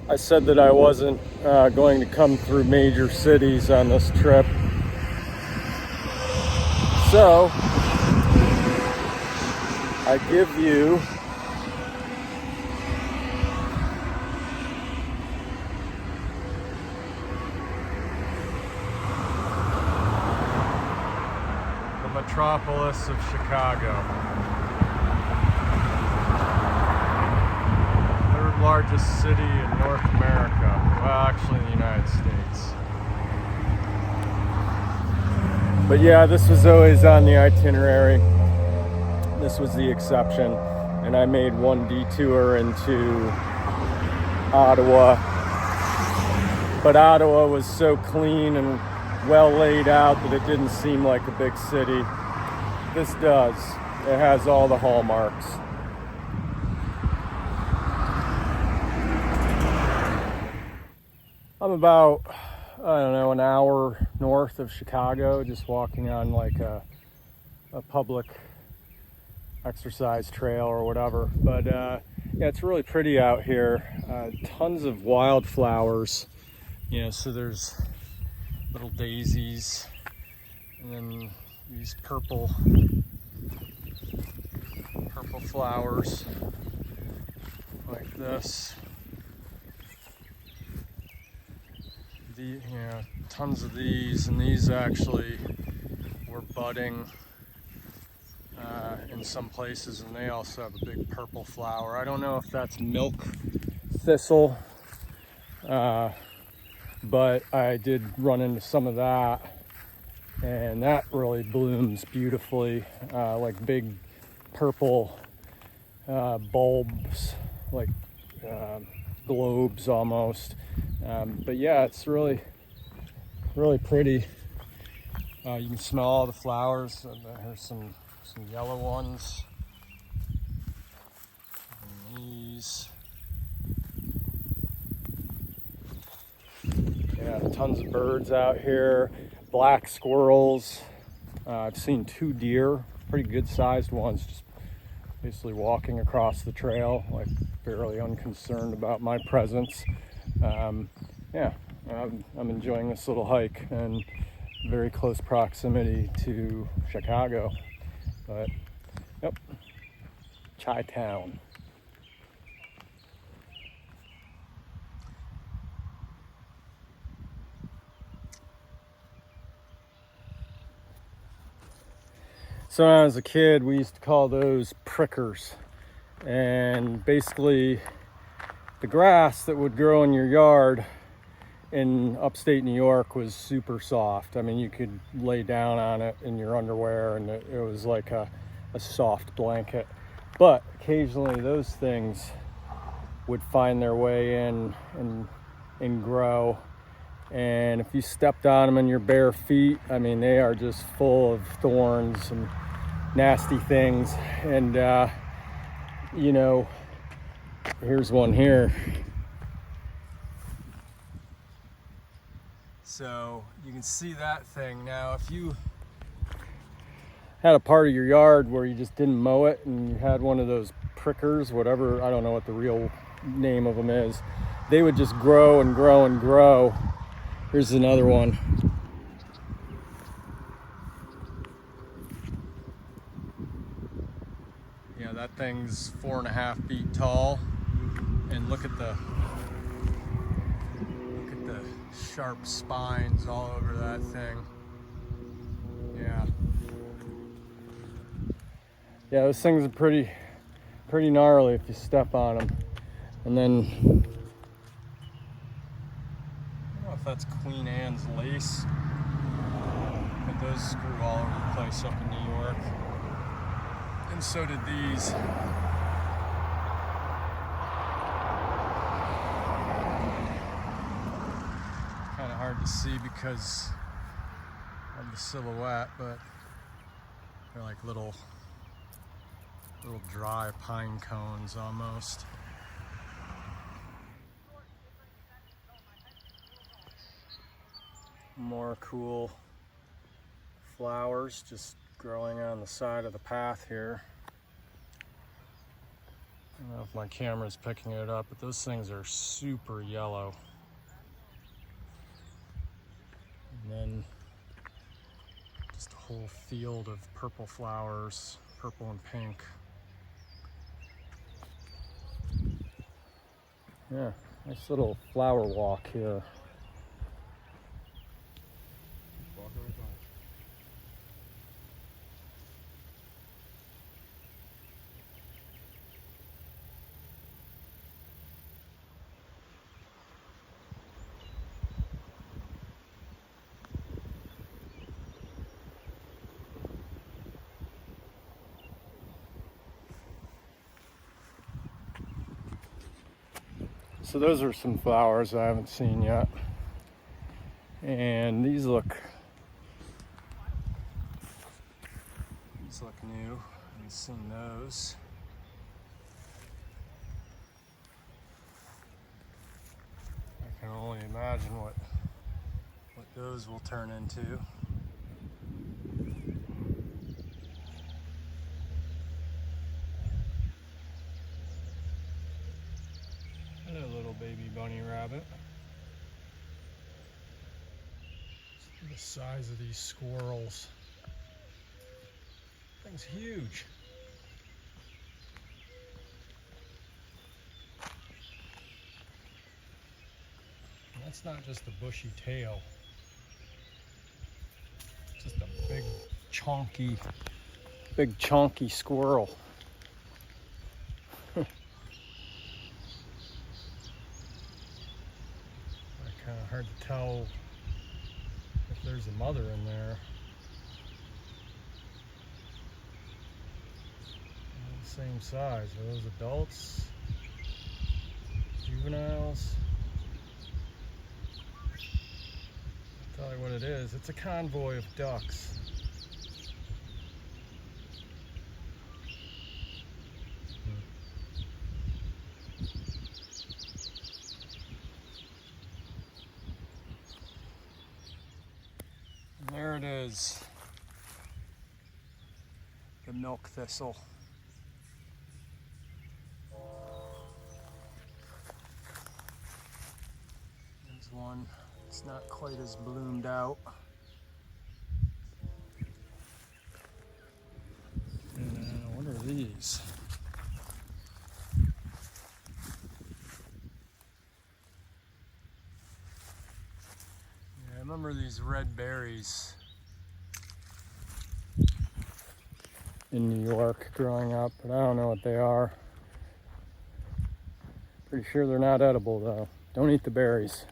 I said that I wasn't going to come through major cities on this trip. So, I give you the metropolis of Chicago. Third largest city in North America. Well, actually in the United States. But yeah, this was always on the itinerary. This was the exception. And I made one detour into Ottawa. But Ottawa was so clean and well laid out that it didn't seem like a big city. This does. It has all the hallmarks. I'm about, an hour north of Chicago, just walking on like a public exercise trail or whatever. But yeah, it's really pretty out here. Tons of wildflowers. So there's little daisies, and then these purple flowers like this. Tons of these, and these actually were budding in some places, and they also have a big purple flower. I don't know if that's milk thistle, but I did run into some of that, and that really blooms beautifully, like big purple bulbs, like globes almost. But yeah, it's really pretty. You can smell all the flowers. There's some yellow ones. And these. Yeah, tons of birds out here. Black squirrels. I've seen 2 deer, pretty good sized ones, just basically walking across the trail, like fairly unconcerned about my presence. Yeah, I'm enjoying this little hike and very close proximity to Chicago. But, yep, Chi-Town. So when I was a kid, we used to call those prickers. And basically, the grass that would grow in your yard in upstate New York was super soft. I mean, you could lay down on it in your underwear, and it was like a soft blanket. But occasionally those things would find their way in and grow. And if you stepped on them in your bare feet, I mean, they are just full of thorns and nasty things. And, here's one here. So you can see that thing. Now, if you had a part of your yard where you just didn't mow it and you had one of those prickers, whatever, I don't know what the real name of them is, they would just grow and grow and grow. Here's another one. Yeah, that thing's 4.5 feet tall, and look at the sharp spines all over that thing. Yeah, those things are pretty gnarly if you step on them. And then, I don't know if that's Queen Anne's lace, but those grew all over the place up in New York, and so did these. Hard to see because of the silhouette, but they're like little dry pine cones almost. More cool flowers just growing on the side of the path here. don't know if my camera's picking it up, but those things are super yellow. And then just a whole field of purple flowers, purple and pink. Yeah, nice little flower walk here. So those are some flowers I haven't seen yet. And these look new. I haven't seen those. I can only imagine what those will turn into. Hello, little baby bunny rabbit. The size of these squirrels. Thing's huge. And that's not just a bushy tail. It's just a big chonky squirrel. Kind of hard to tell if there's a mother in there. Same size. Are those adults? Juveniles? I'll tell you what it is. It's a convoy of ducks. And there it is. The milk thistle. One, it's not quite as bloomed out. And what are these? Yeah, I remember these red berries in New York growing up, but I don't know what they are. Pretty sure they're not edible though. Don't eat the berries.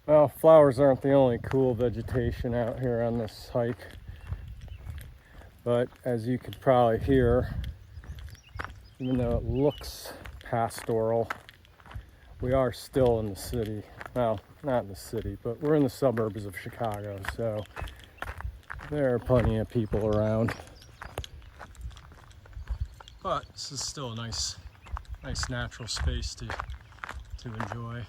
Well, flowers aren't the only cool vegetation out here on this hike, but as you could probably hear, even though it looks pastoral, we are still in the city. Well, not in the city, but we're in the suburbs of Chicago, so there are plenty of people around. But this is still a nice natural space to enjoy.